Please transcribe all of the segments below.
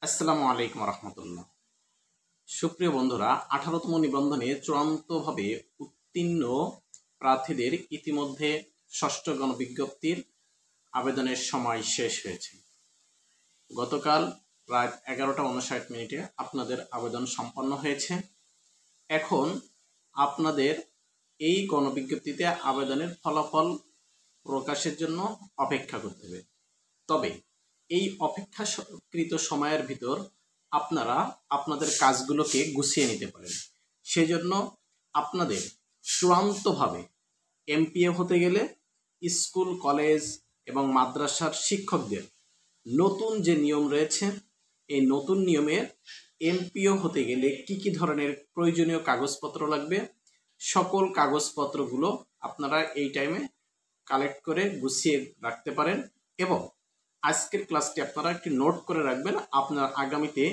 আসসালামু আলাইকুম রহমতুল্লাহ। সুপ্রিয় বন্ধুরা, 18তম নিবন্ধনে চূড়ান্তভাবে উত্তীর্ণ প্রার্থীদের ইতিমধ্যে ষষ্ঠ গণবিজ্ঞপ্তির আবেদনের সময় শেষ হয়েছে। গতকাল রাত 11:59 আপনাদের আবেদন সম্পন্ন হয়েছে। এখন আপনাদের এই গণবিজ্ঞপ্তিতে আবেদনের ফলাফল প্রকাশের জন্য অপেক্ষা করতে হবে। তবে এই অপেক্ষাকৃত সময়ের ভিতর আপনারা আপনাদের কাজগুলোকে গুছিয়ে নিতে পারেন। সেজন্য আপনাদের চূড়ান্তভাবে এমপিও হতে গেলে স্কুল, কলেজ এবং মাদ্রাসার শিক্ষকদের নতুন যে নিয়ম রয়েছে, এই নতুন নিয়মের এমপিও হতে গেলে কি কি ধরনের প্রয়োজনীয় কাগজপত্র লাগবে, সকল কাগজপত্রগুলো আপনারা এই টাইমে কালেক্ট করে গুছিয়ে রাখতে পারেন এবং আজকের ক্লাসটি আপনারা একটি নোট করে রাখবেন। আপনার আগামীতে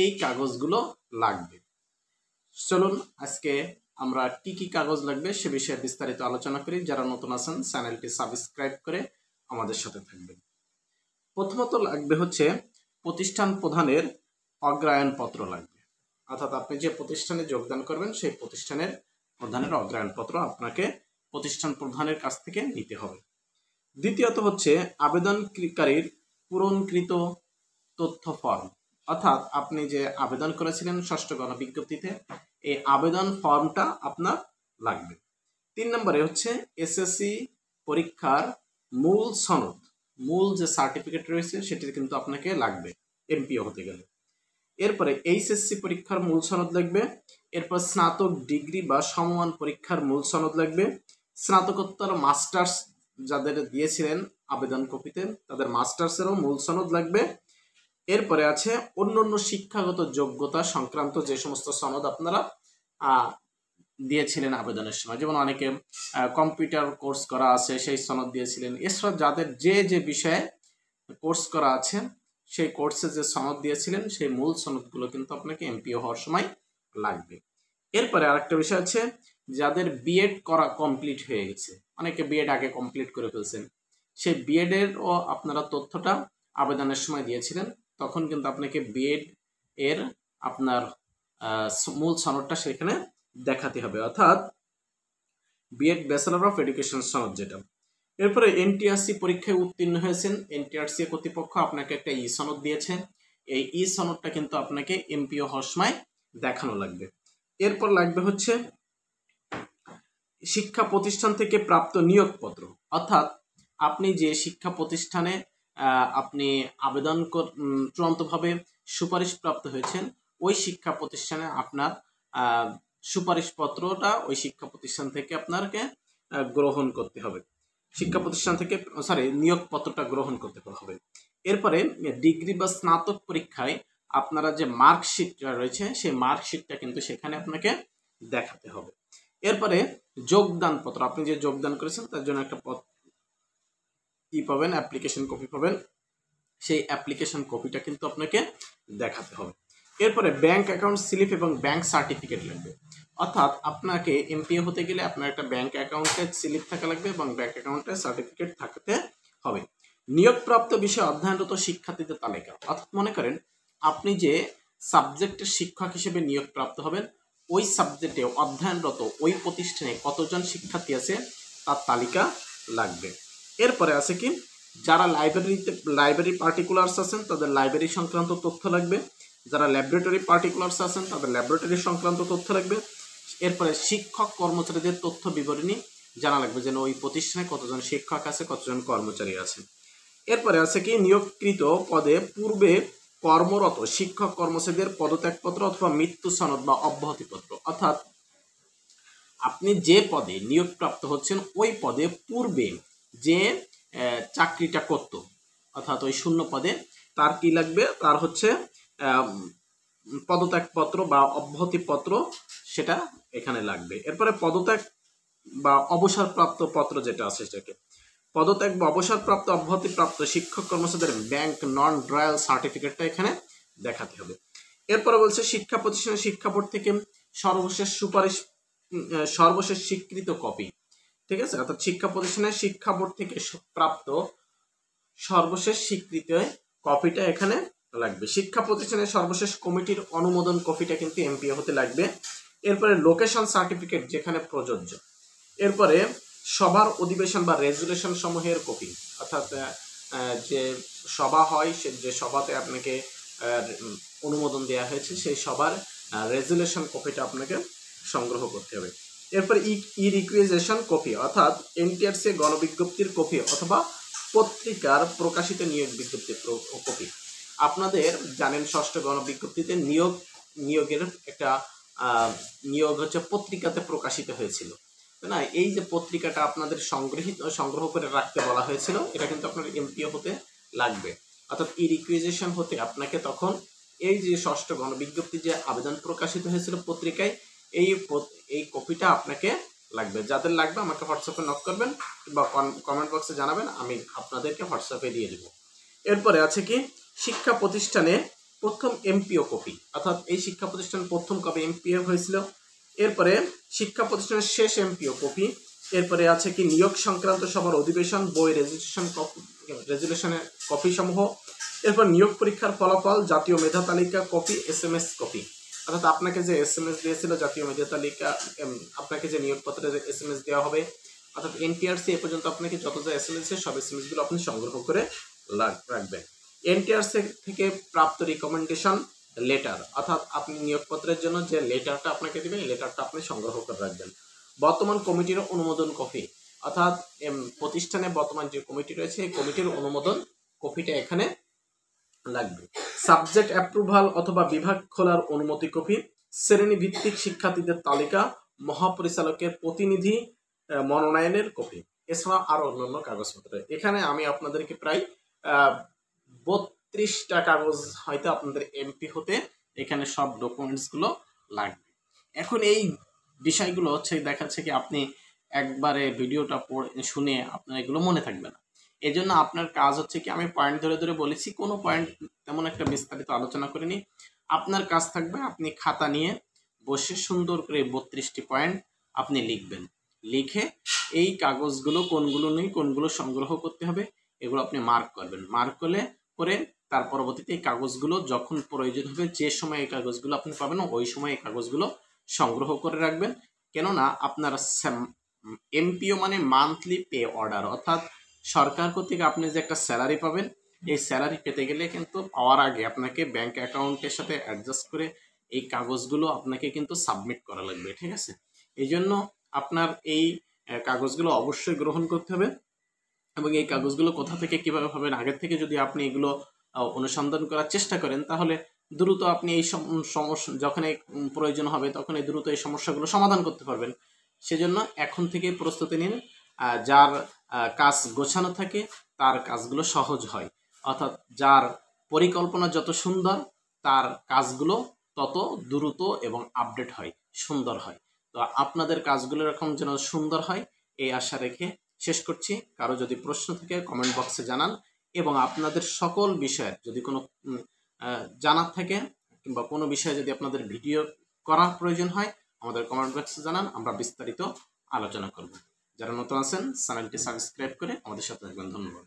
এই কাগজগুলো লাগবে। চলুন আজকে আমরা কি কি কাগজ লাগবে সে বিষয়ে বিস্তারিত আলোচনা করি। যারা নতুন আছেন চ্যানেলটি সাবস্ক্রাইব করে আমাদের সাথে থাকবেন। প্রথমত লাগবে হচ্ছে প্রতিষ্ঠান প্রধানের অগ্রায়ণপত্র লাগবে, অর্থাৎ আপনি যে প্রতিষ্ঠানে যোগদান করবেন সেই প্রতিষ্ঠানের প্রধানের অগ্রায়ণপত্র আপনাকে প্রতিষ্ঠান প্রধানের কাছ থেকে নিতে হবে। দ্বিতীয়ত হচ্ছে আবেদনকারীর পূরণকৃত তথ্য ফর্ম, অর্থাৎ আপনি যে আবেদন করেছিলেন ষষ্ঠ গণবিজ্ঞপ্তিতে, এই আবেদন ফর্মটা আপনার লাগবে। 3 নম্বরে হচ্ছে এসএসসি পরীক্ষার মূল সনদ, মূল যে সার্টিফিকেট রয়েছে সেটি কিন্তু আপনাকে লাগবে এমপিও হতে গেলে। এরপরে এইচএসসি পরীক্ষার মূল সনদ লাগবে। এরপর স্নাতক ডিগ্রি বা সমমান পরীক্ষার মূল সনদ লাগবে। স্নাতকোত্তর মাস্টার্স যাদের দিয়েছিলেন আবেদন কপিতে তাদের মাস্টার্সেরও মূল সনদ লাগবে। এরপরে আছে অন্যান্য শিক্ষাগত যোগ্যতা সংক্রান্ত যে সমস্ত সনদ আপনারা দিয়েছিলেন আবেদনের সময়, যেমন অনেকে কম্পিউটার কোর্স করা আছে সেই সনদ দিয়েছিলেন। এছাড়া যাদের যে বিষয়ে কোর্স করা আছে সেই কোর্সে যে সনদ দিয়েছিলেন সেই মূল সনদগুলো কিন্তু আপনাকে এমপিও হওয়ার সময় লাগবে। এরপরে আরেকটা বিষয় আছে যাদের বিএড করা কমপ্লিট হয়ে গেছে, অনেকে বিএড আগে কমপ্লিট করে ফেলছেন, সেই বিএডের ও আপনারা তথ্যটা আবেদনের সময় দিয়েছিলেন, তখন কিন্তু আপনাকে বিএড এর আপনার মূল সনদটা সেখানে দেখাতে হবে, অর্থাৎ বিএড ব্যাচেলর অফ এডুকেশন সনদ যেটা। এরপরে এনটিআরসি পরীক্ষায় উত্তীর্ণ হয়েছেন, এনটিআরসি কর্তৃপক্ষ আপনাকে একটা ই সনদ দিয়েছে, এই ই সনদটা কিন্তু আপনাকে এমপিও হওয়ার সময় দেখানো লাগবে। এরপর লাগবে হচ্ছে শিক্ষা প্রতিষ্ঠান থেকে প্রাপ্ত নিয়োগপত্র, অর্থাৎ আপনি যে শিক্ষা প্রতিষ্ঠানে আপনি আবেদন চূড়ান্তভাবে সুপারিশপ্রাপ্ত হয়েছেন ওই শিক্ষা প্রতিষ্ঠানে আপনার সুপারিশপত্রটা ওই শিক্ষা প্রতিষ্ঠান থেকে আপনাকে গ্রহণ করতে হবে, শিক্ষা প্রতিষ্ঠান থেকে নিয়োগপত্রটা গ্রহণ করতে হবে। এরপরে ডিগ্রি বা স্নাতক পরীক্ষায় আপনারা যে মার্কশিটটা রয়েছে সেই মার্কশিটটা কিন্তু সেখানে আপনাকে দেখাতে হবে। এরপরে যোগদান পত্র, আপনি যে যোগদান করেছেন তার জন্য একটা কি পাবেন, অ্যাপ্লিকেশন কপি পাবেন, সেই অ্যাপ্লিকেশন কপিটা কিন্তু আপনাকে দেখাতে হবে। এরপরে ব্যাংক অ্যাকাউন্ট স্লিপ এবং ব্যাংক সার্টিফিকেট লাগবে, অর্থাৎ আপনাকে এমপিও হতে গেলে আপনার একটা ব্যাংক অ্যাকাউন্টের স্লিপ থাকা লাগবে এবং ব্যাংক অ্যাকাউন্টের সার্টিফিকেট থাকতে হবে। নিয়োগপ্রাপ্ত বিষয়ে অধ্যয়নরত শিক্ষার্থীদের তালিকা, অর্থাৎ মনে করেন আপনি যে সাবজেক্টের শিক্ষক হিসেবে নিয়োগপ্রাপ্ত হবেন ওই সাবজেক্টে অধ্যয়নরত ওই প্রতিষ্ঠানে কতজন শিক্ষার্থী আছে তার তালিকা লাগবে। এরপরে আছে কি যারা লাইব্রেরি পার্টিকুলার্স আছেন তাদের লাইব্রেরি সংক্রান্ত তথ্য লাগবে, যারা ল্যাবরেটরি পার্টিকুলার্স আছেন তাদের ল্যাবরেটরি সংক্রান্ত তথ্য লাগবে। এরপরে শিক্ষক কর্মচারীদের তথ্য বিবরণী জানা লাগবে, যেন ওই প্রতিষ্ঠানে কতজন শিক্ষক আছে কতজন কর্মচারী আছে। এরপরে আছে কি নিয়োগকৃত পদে পূর্বে কর্মরত শিক্ষক কর্মচারীদের পদত্যাগপত্র অথবা মৃত্যু সনদ বা অব্যাহতিপত্র, অর্থাৎ আপনি যে পদে নিয়োগপ্রাপ্ত হচ্ছেন ওই পদে পূর্বে যে চাকরিটা করত, অর্থাৎ ওই শূন্য পদে তার কি লাগবে, তার হচ্ছে পদত্যাগপত্র বা অব্যাহতিপত্র সেটা এখানে লাগবে। এরপরে পদত্যাগ বা অবসরপ্রাপ্ত পত্র যেটা আছে সেটাকে পদত্যাগ বা অবসরপ্রাপ্ত অব্যাহতিপ্রাপ্ত শিক্ষক কর্মচারীদের ব্যাংক নন ড্রায়াল সার্টিফিকেটটা এখানে দেখাতে হবে। এরপরে বলছে শিক্ষা প্রতিষ্ঠানের শিক্ষা বোর্ড থেকে সর্বশেষ স্বীকৃত কপি, ঠিক আছে, অর্থাৎ শিক্ষা প্রতিষ্ঠানের শিক্ষা বোর্ড থেকে প্রাপ্ত সর্বশেষ স্বীকৃত কপিটা এখানে লাগবে। শিক্ষা প্রতিষ্ঠানের সর্বশেষ কমিটির অনুমোদন কপিটা কিন্তু এমপিও হতে লাগবে। এরপরে লোকেশন সার্টিফিকেট যেখানে প্রযোজ্য। এরপরে সভার অধিবেশন বা রেজুলেশন সমূহের কপি, অর্থাৎ যে সভা হয় সে যে সভাতে আপনাকে অনুমোদন দেওয়া হয়েছে সেই সভার রেজুলেশন কপিটা আপনাকে সংগ্রহ করতে হবে। এরপর ই রিকুইজিশন কপি, অর্থাৎ এনটিআরসি গণবিজ্ঞপ্তির কপি অথবা পত্রিকার প্রকাশিত নিয়োগ বিজ্ঞপ্তির কপি। আপনাদের জানেন ষষ্ঠ গণবিজ্ঞপ্তিতে নিয়োগের একটা নিয়োগ হচ্ছে পত্রিকাতে প্রকাশিত হয়েছিল, তাই না? এই যে পত্রিকাটা আপনাদের সংগ্রহ করে রাখতে বলা হয়েছিল, এটা কিন্তু আপনার এমপিও হতে লাগবে। অর্থাৎ ই রিকুইজিশন হতে আপনাকে তখন এই যে ষষ্ঠ গণবিজ্ঞপ্তি যে আবেদন প্রকাশিত হয়েছিল পত্রিকায়, এই কপিটা আপনাকে লাগবে। যাদের লাগবে আমাকে হোয়াটসঅ্যাপে নক করবেন বা কমেন্ট বক্সে জানাবেন, আমি আপনাদেরকে হোয়াটসঅ্যাপে দিয়ে দেব। এরপরে আছে কি শিক্ষা প্রতিষ্ঠানে প্রথম এমপিও কপি, অর্থাৎ এই শিক্ষা প্রতিষ্ঠান প্রথম কবে এমপিও হয়েছিল। এরপরে শিক্ষা প্রতিষ্ঠানের শেষ এমপিও কপি। এরপরে আছে কি নিয়োগ সংক্রান্ত সভার অধিবেশন, বই রেজুলেশনের কপি সমূহ। এরপর নিয়োগ পরীক্ষার ফলাফল, জাতীয় মেধা তালিকা কপি, SMS কপি, অর্থাৎ আপনাকে যে SMS দিয়েছিল জাতীয় মেধা তালিকা, আপনাকে যে নিয়োগপত্রের SMS দেওয়া হবে, অর্থাৎ এনটিআরসি এ পর্যন্ত আপনাকে যত যা SMS সব SMS গুলো আপনি সংগ্রহ করে রাখবেন। এনটিআরসি থেকে প্রাপ্ত রিকমেন্ডেশন লেটার, অর্থাৎ আপনি নিয়োগপত্রের জন্য যে লেটারটা আপনাকে দেবে এই লেটারটা আপনি সংগ্রহ করে রাখবেন। বর্তমান কমিটির অনুমোদন কপি, অর্থাৎ প্রতিষ্ঠানে বর্তমান যে কমিটি রয়েছে এই কমিটির অনুমোদন কপিটা এখানে লাগবে। সাবজেক্ট অ্যাপ্রুভাল অথবা বিভাগ খোলার অনুমতি কপি, শ্রেণী ভিত্তিক শিক্ষার্থীদের তালিকা, মহাপরিচালকের প্রতিনিধি মনোনয়নের কপি, এছাড়া আরো অন্যান্য কাগজপত্র। এখানে আমি আপনাদেরকে প্রায় 32টা কাগজ হয়তো আপনাদের এমপি হতে এখানে সব ডকুমেন্টস গুলো লাগবে। এখন এই বিষয়গুলো হচ্ছে দেখাচ্ছে কি আপনি একবারে ভিডিওটা শুনে আপনার এগুলো মনে থাকবে না। এই জন্য আপনার কাজ হচ্ছে কি, আমি পয়েন্ট ধরে ধরে বলেছি, কোনো পয়েন্ট তেমন একটা বিস্তারিত আলোচনা করিনি। আপনার কাজ থাকবে আপনি খাতা নিয়ে বসে সুন্দর করে 32টি পয়েন্ট আপনি লিখবেন। লিখে এই কাগজগুলো কোনগুলো নেই কোনগুলো সংগ্রহ করতে হবে এগুলো আপনি মার্ক করবেন। মার্ক করে তার পরবর্তীতে এই কাগজগুলো যখন প্রয়োজন হবে, যে সময় এই কাগজগুলো আপনি পাবেন ওই সময় এই কাগজগুলো সংগ্রহ করে রাখবেন। কেননা আপনার এমপিও মানে মান্থলি পে অর্ডার, অর্থাৎ সরকার কর্তৃক আপনি যে একটা স্যালারি পাবেন, এই স্যালারি পেতে গেলে কিন্তু পাওয়ার আগে আপনাকে ব্যাংক অ্যাকাউন্টের সাথে অ্যাডজাস্ট করে এই কাগজগুলো আপনাকে কিন্তু সাবমিট করা লাগবে, ঠিক আছে? এই জন্য আপনার এই কাগজগুলো অবশ্যই গ্রহণ করতে হবে। এবং এই কাগজগুলো কোথা থেকে কিভাবে পাবেন আগের থেকে যদি আপনি এগুলো অনুসন্ধান করার চেষ্টা করেন, তাহলে দ্রুত আপনি এই সমস্যা যখন প্রয়োজন হবে তখন এই দ্রুত এই সমস্যাগুলো সমাধান করতে পারবেন। সেজন্য এখন থেকে প্রস্তুতি নিন। যার কাজ গোছানো থাকে তার কাজগুলো সহজ হয়, অর্থাৎ যার পরিকল্পনা যত সুন্দর তার কাজগুলো তত দ্রুত এবং আপডেট হয়, সুন্দর হয়। তো আপনাদের কাজগুলো এরকম যেন সুন্দর হয় এই আশা রেখে শেষ করছি। কারো যদি প্রশ্ন থাকে কমেন্ট বক্সে জানান, এবং আপনাদের সকল বিষয়ের যদি কোনো জানার থাকে কিংবা কোনো বিষয়ে যদি আপনাদের ভিডিও করার প্রয়োজন হয় আমাদের কমেন্ট বক্সে জানান, আমরা বিস্তারিত আলোচনা করব। যারা নতুন আছেন চ্যানেলটি সাবস্ক্রাইব করে আমাদের সাথে থাকবেন। ধন্যবাদ।